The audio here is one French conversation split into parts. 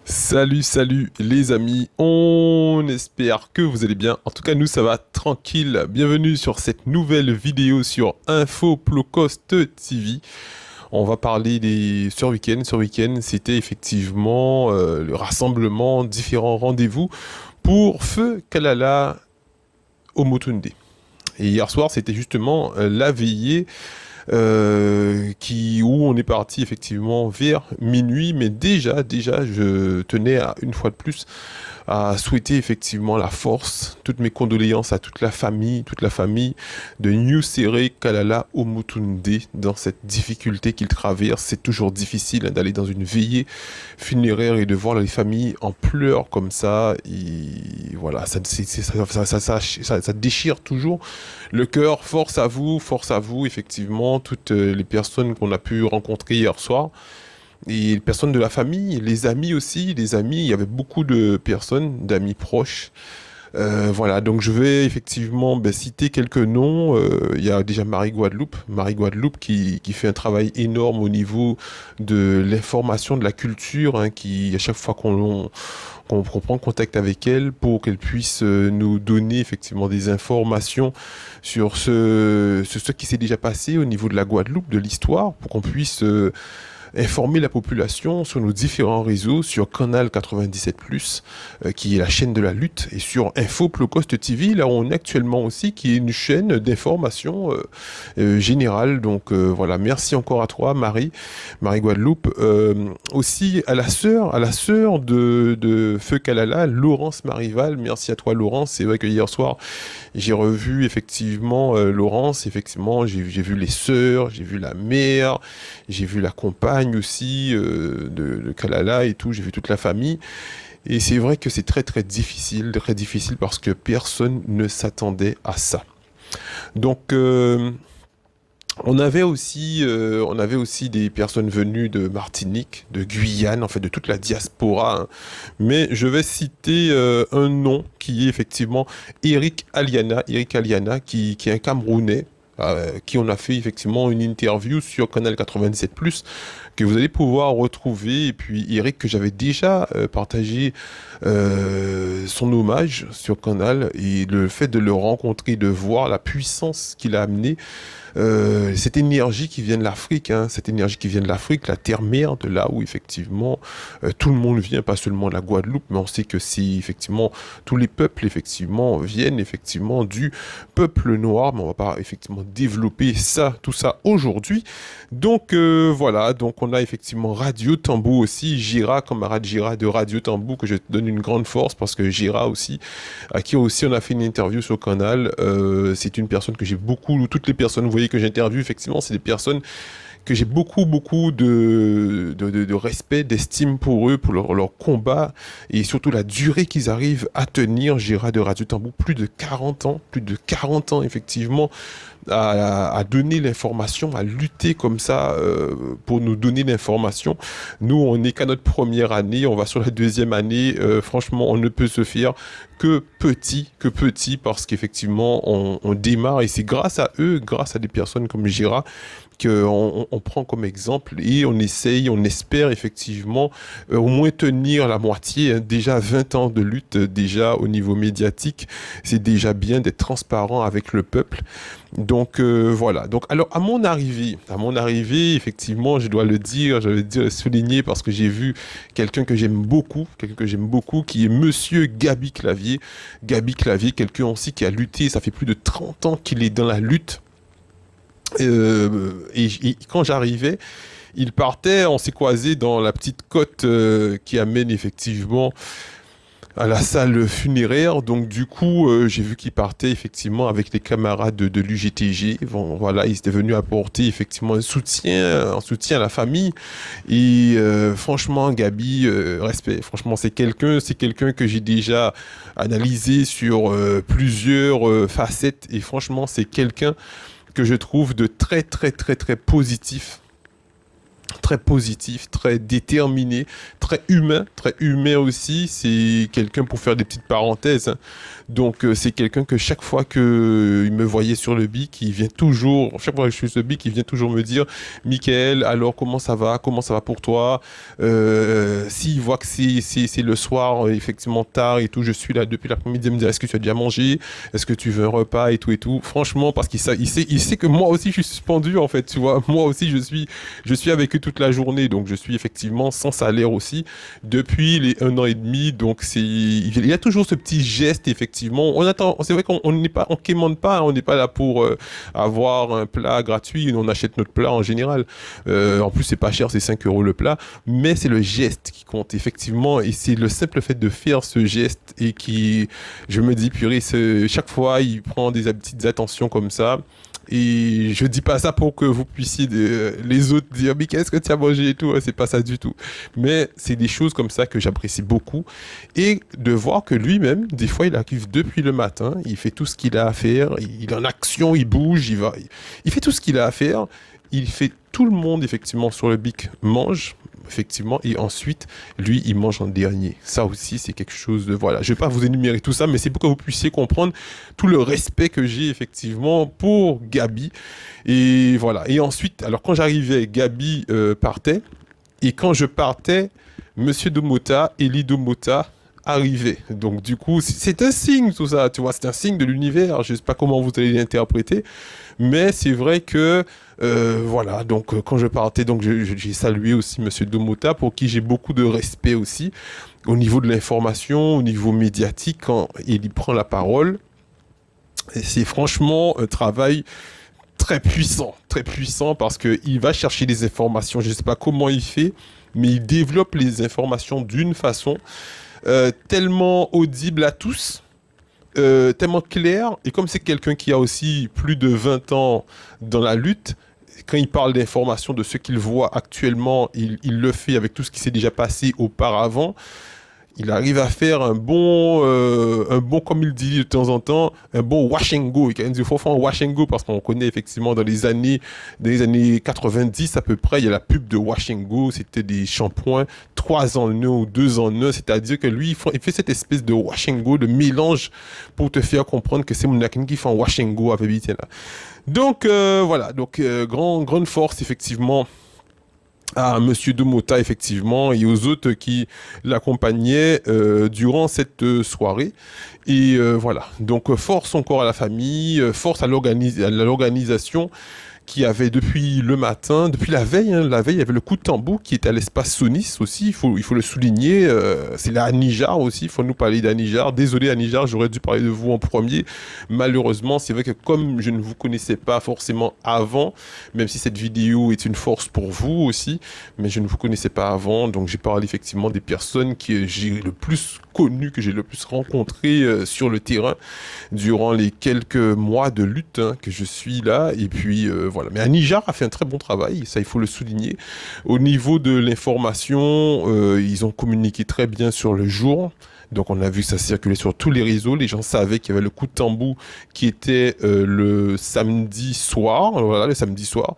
Salut les amis, on espère que vous allez bien. En tout cas, nous ça va tranquille. Bienvenue sur cette nouvelle vidéo sur Info Cost TV. On va parler des sur week-end. Sur week-end, c'était effectivement le rassemblement, différents rendez-vous pour Feu Kalala au Motunde. Et hier soir, c'était justement la veillée où on est parti effectivement vers minuit, mais déjà, je tenais à, une fois de plus à souhaiter effectivement la force, toutes mes condoléances à toute la famille de New Seré Kalala Omutunde dans cette difficulté qu'il traverse. C'est toujours difficile hein, d'aller dans une veillée funéraire et de voir les familles en pleurs comme ça. Et voilà, ça déchire toujours le cœur. Force à vous, effectivement, toutes les personnes qu'on a pu rencontrer hier soir. Et les personnes de la famille, les amis aussi, les amis, il y avait beaucoup de personnes, d'amis proches. Voilà, donc je vais effectivement citer quelques noms. Il y a déjà Marie Guadeloupe qui fait un travail énorme au niveau de l'information, de la culture, hein, qui à chaque fois qu'on prend contact avec elle pour qu'elle puisse nous donner effectivement des informations sur ce qui s'est déjà passé au niveau de la Guadeloupe, de l'histoire, pour qu'on puisse informer la population sur nos différents réseaux, sur Canal 97+, qui est la chaîne de la lutte, et sur Info Cost TV, là où on est actuellement aussi, qui est une chaîne d'information générale. Donc voilà, merci encore à toi, Marie Guadeloupe. Aussi à la sœur de Feu Kalala, Laurence Marival. Merci à toi, Laurence. C'est vrai que hier soir, j'ai revu effectivement Laurence. Effectivement, j'ai vu les sœurs, j'ai vu la mère, j'ai vu la compagne aussi de Kalala et tout. J'ai vu toute la famille. Et c'est vrai que c'est très difficile parce que personne ne s'attendait à ça. Donc, on avait aussi des personnes venues de Martinique, de Guyane, en fait, de toute la diaspora, hein. Mais je vais citer un nom qui est effectivement Eric Aliana, qui est un Camerounais, qui on a fait effectivement une interview sur Canal 97+, que vous allez pouvoir retrouver. Et puis Eric, que j'avais déjà partagé son hommage sur Canal, et le fait de le rencontrer, de voir la puissance qu'il a amené, cette énergie qui vient de l'Afrique, hein, cette énergie qui vient de l'Afrique, la terre-mère, de là où effectivement tout le monde vient, pas seulement de la Guadeloupe, mais on sait que si effectivement tous les peuples effectivement viennent effectivement du peuple noir, mais on va pas effectivement développer ça, tout ça aujourd'hui. Donc voilà, donc on a effectivement Radio Tambou aussi, Gira, camarade Gira de Radio Tambou, que je te donne une grande force parce que Gira aussi, à qui aussi on a fait une interview sur le canal. C'est une personne que j'ai beaucoup, toutes les personnes, vous voyez, que j'interviewe, effectivement, c'est des personnes que j'ai beaucoup de respect, d'estime pour eux, pour leur combat, et surtout la durée qu'ils arrivent à tenir. Gérard de Radio Tambou, plus de 40 ans, effectivement, à donner l'information, à lutter comme ça pour nous donner l'information. Nous, on n'est qu'à notre première année, on va sur la deuxième année. Franchement, on ne peut se faire que petit, parce qu'effectivement, on démarre, et c'est grâce à eux, grâce à des personnes comme Gira, qu'on prend comme exemple, et on essaye, on espère effectivement au moins tenir la moitié, hein. Déjà 20 ans de lutte, déjà au niveau médiatique, c'est déjà bien d'être transparent avec le peuple. Donc voilà. Donc alors à mon arrivée, effectivement, je dois le dire, je vais dire, souligner, parce que j'ai vu quelqu'un que j'aime beaucoup, qui est Monsieur Gabi Clavier, quelqu'un aussi qui a lutté. Ça fait plus de 30 ans qu'il est dans la lutte. Et quand j'arrivais, il partait, on s'est croisé dans la petite côte qui amène effectivement à la salle funéraire. Donc du coup, j'ai vu qu'il partait effectivement avec les camarades de l'UGTG. Bon, voilà, ils étaient venus apporter effectivement un soutien à la famille. Et franchement, Gabi, respect. Franchement, c'est quelqu'un que j'ai déjà analysé sur plusieurs facettes. Et franchement, c'est quelqu'un que je trouve de très positif très positif, très déterminé, très humain aussi. C'est quelqu'un, pour faire des petites parenthèses, hein. Donc c'est quelqu'un que chaque fois que il me voyait sur le bic, il vient toujours, chaque fois que je suis sur le bic, il vient toujours me dire, Michael, alors comment ça va pour toi? S'il voit que c'est le soir, effectivement tard et tout, je suis là depuis l'après-midi, il me dit, est-ce que tu as déjà mangé? Est-ce que tu veux un repas et tout et tout? Franchement, parce il sait que moi aussi je suis suspendu en fait, tu vois. Moi aussi je suis avec eux toute la journée, donc je suis effectivement sans salaire aussi depuis les 1 an et demi. Donc il y a toujours ce petit geste effectivement. On attend, c'est vrai qu'on n'est pas, on quémande pas, hein, on n'est pas là pour avoir un plat gratuit. On achète notre plat en général. En plus c'est pas cher, c'est 5 euros le plat, mais c'est le geste qui compte effectivement, et c'est le simple fait de faire ce geste et qui, je me dis purée, chaque fois il prend des petites attentions comme ça. Et je dis pas ça pour que vous puissiez les autres dire mais qu'est-ce que tu as mangé et tout, c'est pas ça du tout. Mais c'est des choses comme ça que j'apprécie beaucoup, et de voir que lui-même, des fois, il arrive depuis le matin, il fait tout ce qu'il a à faire, il est en action, il bouge, il fait tout ce qu'il a à faire, il fait tout le monde effectivement sur le bic mange. Effectivement, et ensuite, lui, il mange en dernier. Ça aussi, c'est quelque chose de... Voilà, je vais pas vous énumérer tout ça, mais c'est pour que vous puissiez comprendre tout le respect que j'ai effectivement pour Gabi. Et voilà. Et ensuite, alors quand j'arrivais, Gabi partait. Et quand je partais, Monsieur Domota, Elie Domota, arrivait. Donc du coup, c'est un signe tout ça, tu vois, c'est un signe de l'univers. Je sais pas comment vous allez l'interpréter, mais c'est vrai que voilà. Donc quand je partais, donc j'ai salué aussi Monsieur Domota, pour qui j'ai beaucoup de respect aussi au niveau de l'information, au niveau médiatique, quand il y prend la parole. Et c'est franchement un travail très puissant parce que il va chercher des informations. Je ne sais pas comment il fait, mais il développe les informations d'une façon tellement audible à tous, tellement claire. Et comme c'est quelqu'un qui a aussi plus de 20 ans dans la lutte, quand il parle d'informations, de ce qu'il voit actuellement, il le fait avec tout ce qui s'est déjà passé auparavant. Il arrive à faire un bon, comme il dit de temps en temps, un bon wash and go. Il faut faire un wash and go parce qu'on connaît effectivement dans les années 90 à peu près, il y a la pub de wash and go. C'était des shampoings 3 en 1 ou 2 en 1. C'est-à-dire que lui, il fait cette espèce de wash and go, de mélange pour te faire comprendre que c'est mon akin qui fait un wash and go avec lui. Là. Donc, voilà. Donc, grande force effectivement à Monsieur Domota effectivement et aux autres qui l'accompagnaient durant cette soirée. Et voilà, donc force encore à la famille, force à l'organisation qui avait depuis le matin, depuis la veille, hein, la veille, il y avait le coup de tambour qui était à l'espace Sonis aussi, il faut le souligner, c'est la Anijar aussi, il faut nous parler d'Anijar. Désolé Anijar, j'aurais dû parler de vous en premier. Malheureusement, c'est vrai que comme je ne vous connaissais pas forcément avant, même si cette vidéo est une force pour vous aussi, mais je ne vous connaissais pas avant, donc j'ai parlé effectivement des personnes que j'ai le plus connues, que j'ai le plus rencontrées sur le terrain durant les quelques mois de lutte hein, que je suis là, et puis voilà. Mais Anijar a fait un très bon travail, ça il faut le souligner. Au niveau de l'information, ils ont communiqué très bien sur le jour. Donc on a vu que ça circulait sur tous les réseaux. Les gens savaient qu'il y avait le coup de tambour qui était le samedi soir. Voilà, le samedi soir.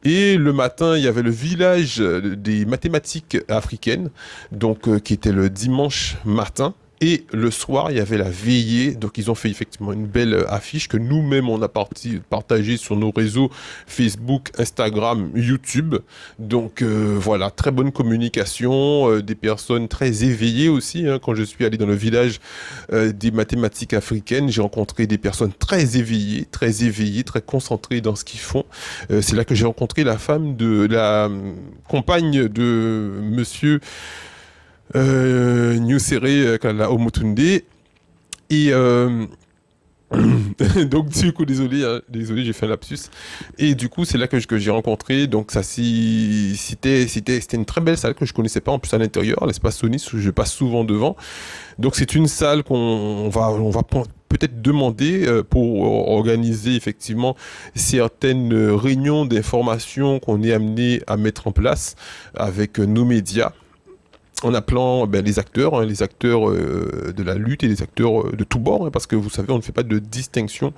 Et le matin, il y avait le village des mathématiques africaines, donc qui était le dimanche matin. Et le soir, il y avait la veillée. Donc, ils ont fait effectivement une belle affiche que nous-mêmes, on a partagée sur nos réseaux Facebook, Instagram, YouTube. Donc, voilà, très bonne communication. Des personnes très éveillées aussi. Hein. Quand je suis allé dans le village des mathématiques africaines, j'ai rencontré des personnes très éveillées, très concentrées dans ce qu'ils font. C'est là que j'ai rencontré la femme de la compagne de monsieur... Nusere Kala Omotunde et donc du coup désolé hein, désolé j'ai fait un lapsus et du coup c'est là que j'ai rencontré donc ça c'était une très belle salle que je connaissais pas en plus à l'intérieur l'espace Sonis où je passe souvent devant donc c'est une salle qu'on va peut-être demander pour organiser effectivement certaines réunions d'information qu'on est amené à mettre en place avec nos médias. en appelant les acteurs de la lutte et les acteurs de tous bords, hein, parce que vous savez, on ne fait pas de distinction.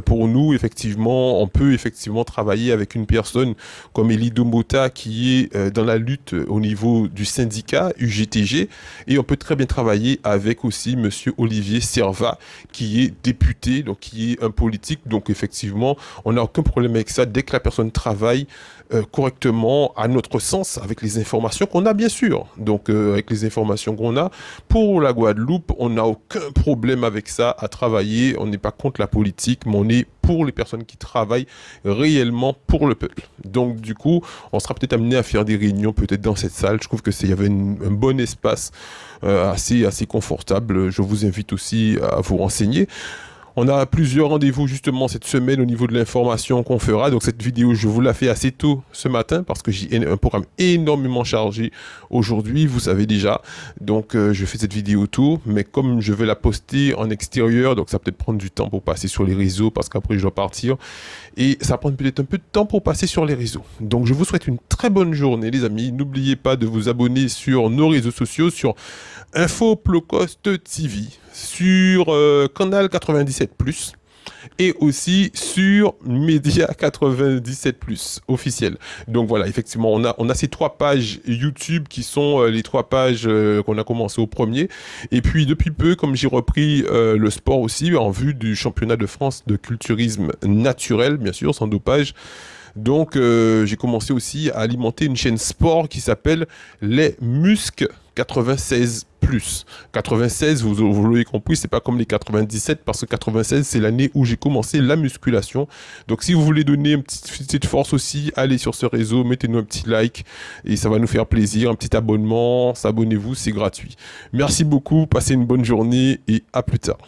Pour nous, effectivement, on peut effectivement travailler avec une personne comme Elie Domota qui est dans la lutte au niveau du syndicat UGTG, et on peut très bien travailler avec aussi Monsieur Olivier Servat qui est député, donc qui est un politique. Donc effectivement, on n'a aucun problème avec ça dès que la personne travaille correctement, à notre sens, avec les informations qu'on a, bien sûr. Donc, avec les informations qu'on a, pour la Guadeloupe, on n'a aucun problème avec ça à travailler. On n'est pas contre la politique, mais on est pour les personnes qui travaillent réellement pour le peuple. Donc, du coup, on sera peut-être amené à faire des réunions, peut-être dans cette salle. Je trouve que y avait un bon espace assez confortable. Je vous invite aussi à vous renseigner. On a plusieurs rendez-vous justement cette semaine au niveau de l'information qu'on fera. Donc cette vidéo, je vous la fais assez tôt ce matin parce que j'ai un programme énormément chargé aujourd'hui, vous savez déjà. Donc je fais cette vidéo tôt, mais comme je vais la poster en extérieur, donc ça va peut-être prendre du temps pour passer sur les réseaux parce qu'après je dois partir. Et ça prend peut-être un peu de temps pour passer sur les réseaux. Donc je vous souhaite une très bonne journée les amis. N'oubliez pas de vous abonner sur nos réseaux sociaux, sur Infoplocost TV, sur Canal 97+, et aussi sur Média 97+ officiel. Donc voilà, effectivement, on a ces 3 pages YouTube qui sont les 3 pages qu'on a commencé au premier. Et puis depuis peu, comme j'ai repris le sport aussi, en vue du championnat de France de culturisme naturel, bien sûr, sans dopage. Donc j'ai commencé aussi à alimenter une chaîne sport qui s'appelle Les Muscles 96+. 96, vous l'avez compris, c'est pas comme les 97 parce que 96 c'est l'année où j'ai commencé la musculation. Donc si vous voulez donner une petite force aussi, allez sur ce réseau, mettez-nous un petit like et ça va nous faire plaisir, un petit abonnement, abonnez-vous, c'est gratuit. Merci beaucoup, passez une bonne journée et à plus tard.